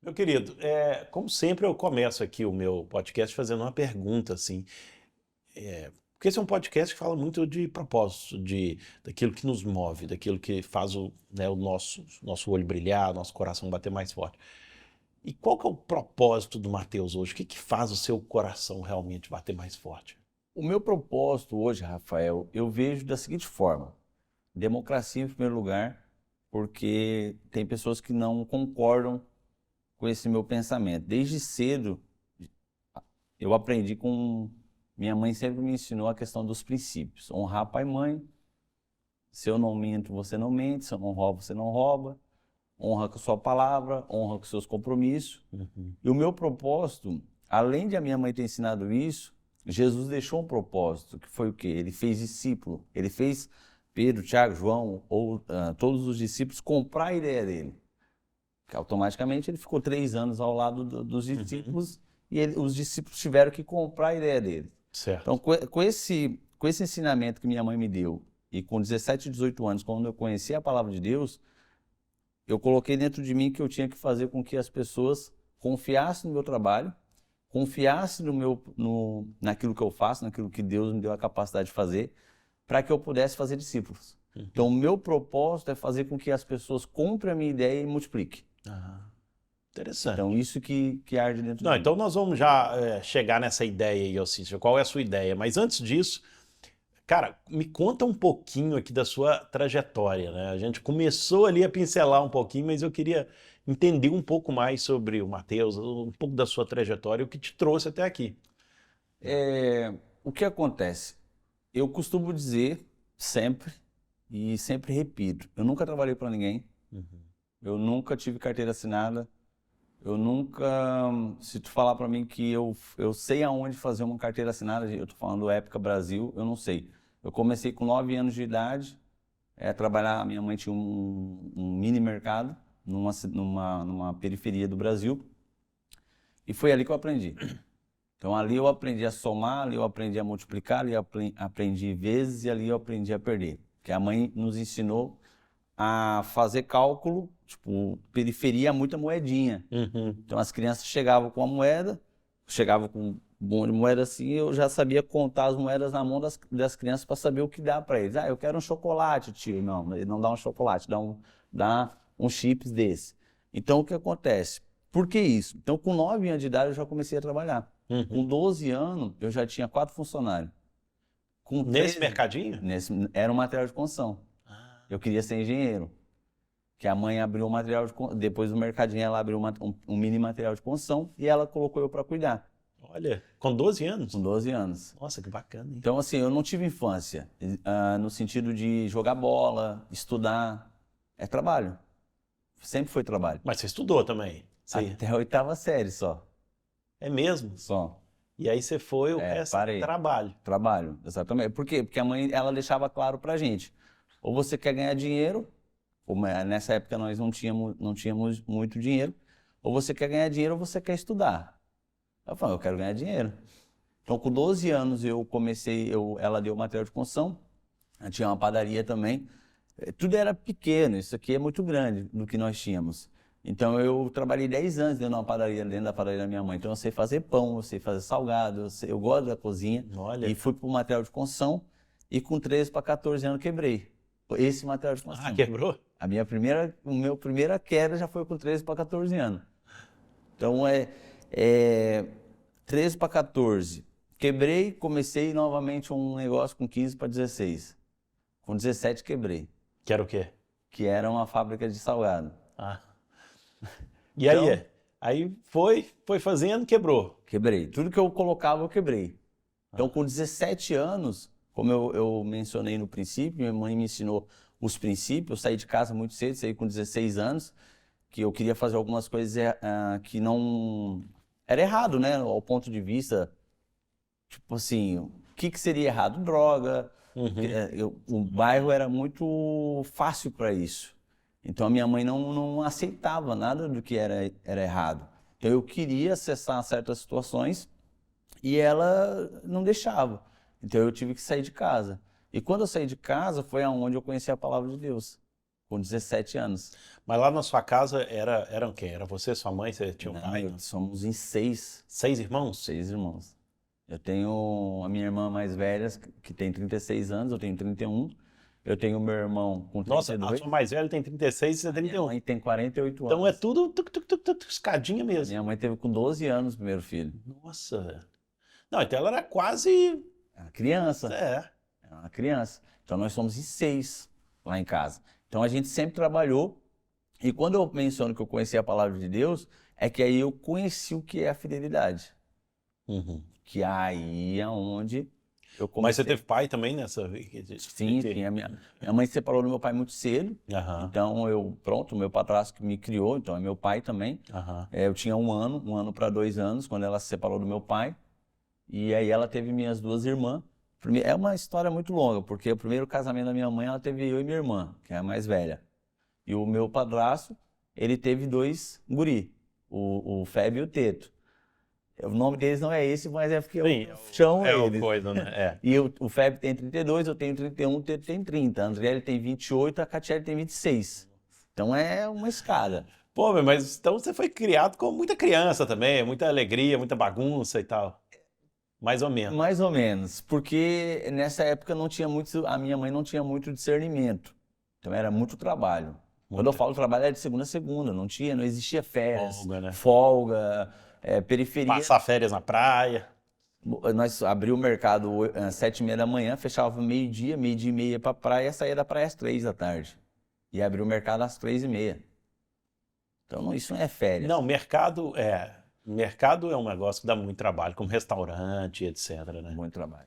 Meu querido, como sempre eu começo aqui o meu podcast fazendo uma pergunta assim, porque esse é um podcast que fala muito de propósito, daquilo que nos move, daquilo que faz o nosso olho brilhar, nosso coração bater mais forte. E qual que é o propósito do Mateus hoje? O que que faz o seu coração realmente bater mais forte? O meu propósito hoje, Rafael, eu vejo da seguinte forma: democracia em primeiro lugar, porque tem pessoas que não concordam com esse meu pensamento. Desde cedo, eu aprendi com. Minha mãe sempre me ensinou a questão dos princípios: honrar pai e mãe, se eu não minto, você não mente, se eu não roubo, você não rouba, honra com a sua palavra, honra com seus compromissos. Uhum. E o meu propósito, além de a minha mãe ter ensinado isso, Jesus deixou um propósito, que foi o quê? Ele fez discípulo. Ele fez Pedro, Tiago, João, ou todos os discípulos comprar a ideia dele. Que automaticamente ele ficou 3 anos ao lado dos discípulos e os discípulos tiveram que comprar a ideia dele. Então, Certo. com esse ensinamento que minha mãe me deu, e com 17, 18 anos, quando eu conheci a palavra de Deus, eu coloquei dentro de mim que eu tinha que fazer com que as pessoas confiassem no meu trabalho, confiassem naquilo que eu faço, naquilo que Deus me deu a capacidade de fazer, para que eu pudesse fazer discípulos. Então, o meu propósito é fazer com que as pessoas comprem a minha ideia e multipliquem. Ah, Então, interessante. isso que arde dentro Não, de mim. então nós vamos já chegar nessa ideia aí, Alcísio. Qual é a sua ideia? Mas antes disso, cara, me conta um pouquinho aqui da sua trajetória, né? A gente começou ali a pincelar um pouquinho, mas eu queria entender um pouco mais sobre o Mateus, um pouco da sua trajetória, o que te trouxe até aqui. O que acontece? Eu costumo dizer sempre, e sempre repito, eu nunca trabalhei para ninguém, Uhum. eu nunca tive carteira assinada, eu nunca, se tu falar para mim que eu sei aonde fazer uma carteira assinada, eu tô falando época Brasil, eu não sei. Eu comecei com 9 anos de idade, a trabalhar, minha mãe tinha um mini mercado numa periferia do Brasil, e foi ali que eu aprendi. Então ali eu aprendi a somar, ali eu aprendi a multiplicar, ali eu aprendi vezes e ali eu aprendi a perder. Que a mãe nos ensinou a fazer cálculo, tipo, periferia, muita moedinha. Uhum. Então as crianças chegavam com a moeda, chegavam com um monte de moeda assim, eu já sabia contar as moedas na mão das crianças para saber o que dá para eles. Ah, eu quero um chocolate, tio. Não, ele não dá um chocolate, dá um chips desse. Então o que acontece? Por que isso? Então com 9 anos de idade eu já comecei a trabalhar. Com Uhum. 12 anos eu já tinha 4 funcionários. Com Nesse 13, mercadinho? era um material de construção. Ah, Eu queria ser engenheiro. Que a mãe abriu um material depois do mercadinho ela abriu um mini material de construção e ela colocou eu para cuidar, olha, com 12 com anos? 12 anos. Nossa, que bacana, hein? Então, assim, eu não tive infância, no sentido de jogar bola, estudar. É trabalho. Sempre foi trabalho. Mas você estudou também? Você... Até a oitava série só. É mesmo? Só. E aí você foi o resto Parei. trabalho. Trabalho, exatamente. Por quê? Porque a mãe, ela deixava claro pra gente. Ou você quer ganhar dinheiro, como nessa época nós não tínhamos muito dinheiro, ou você quer ganhar dinheiro ou você quer estudar. Eu falei, eu quero ganhar dinheiro. Então, com 12 anos, eu comecei, ela deu material de construção, eu tinha uma padaria também. Tudo era pequeno, isso aqui é muito grande do que nós tínhamos. Então, eu trabalhei 10 anos dentro da padaria da minha mãe. Então, eu sei fazer pão, eu sei fazer salgado, eu gosto da cozinha. E Olha. fui para o material de construção e com 13 para 14 anos quebrei esse material de Ah, construção. quebrou? O meu primeira queda já foi com 13 para 14 anos. Então, é 13 para 14. Quebrei, comecei novamente um negócio com 15 para 16. Com 17 quebrei, Que era o quê? que era uma fábrica de salgado. Ah. E aí, Então, aí foi fazendo, quebrou. quebrei. Tudo que eu colocava, eu quebrei. Então, Ah, com 17 anos, como eu mencionei no princípio, minha mãe me ensinou os princípios. Eu saí de casa muito cedo, saí com 16 anos, que eu queria fazer algumas coisas que não... Era errado, né? Ao ponto de vista, tipo assim, o que seria errado? Droga. uhum. O bairro era muito fácil para isso. Então a minha mãe não aceitava nada do que era errado. Então eu queria acessar certas situações e ela não deixava. Então eu tive que sair de casa. E quando eu saí de casa foi aonde eu conheci a palavra de Deus. com 17 anos. Mas lá na sua casa eram quem? Era você, sua mãe, você tinha um Não, pai? somos em 6 Irmãos? irmãos. Eu tenho a minha irmã mais velha, que tem 36 anos, eu tenho 31. Eu tenho o meu irmão com Nossa, a 32. sua mais velha tem 36 e você tem Minha 31. mãe tem 48 Então é anos. tudo escadinha mesmo. Minha mãe teve com 12 anos o primeiro filho. Nossa. Não, então ela era quase. É uma criança. É. É uma criança. Então nós somos em 6 lá em casa. Então a gente sempre trabalhou. E quando eu menciono que eu conheci a palavra de Deus, é que aí eu conheci o que é a fidelidade. Uhum. Que aí é onde eu Mas comecei. você teve pai também nessa? Sim, sim. A minha mãe se separou do meu pai muito cedo. Aham, Então o meu padrasto que me criou, então é meu pai também. aham. Eu tinha um ano para 2 anos, quando ela se separou do meu pai. E aí ela teve minhas 2 irmãs. É uma história muito longa, porque o primeiro casamento da minha mãe, ela teve eu e minha irmã, que é a mais velha. E o meu padrasto, ele teve 2 guri, o Feb e o Teto. O nome deles não é esse, mas é porque Sim, eu chamo é uma eles. coisa, né? É. E o Feb tem 32, eu tenho 31, o Teto tem 30. A Andriele tem 28, a Catiele tem 26. Então é uma escada. Pô, mas então você foi criado com muita criança também, muita alegria, muita bagunça e tal. Mais ou menos. Mais ou menos, porque nessa época não tinha muito, a minha mãe não tinha muito discernimento. Então era muito trabalho. Quando eu falo trabalho é de segunda a segunda, não existia férias, Folga, né? folga, periferia. Passar férias na praia. Nós abrimos o mercado às 7h30 da manhã, fechava meio-dia, meio-dia e meia para praia, saía da praia às 3 da tarde. E abriu o mercado às 3h30. Então isso não é férias. Não, mercado é um negócio que dá muito trabalho, como restaurante, etc, né? Muito trabalho.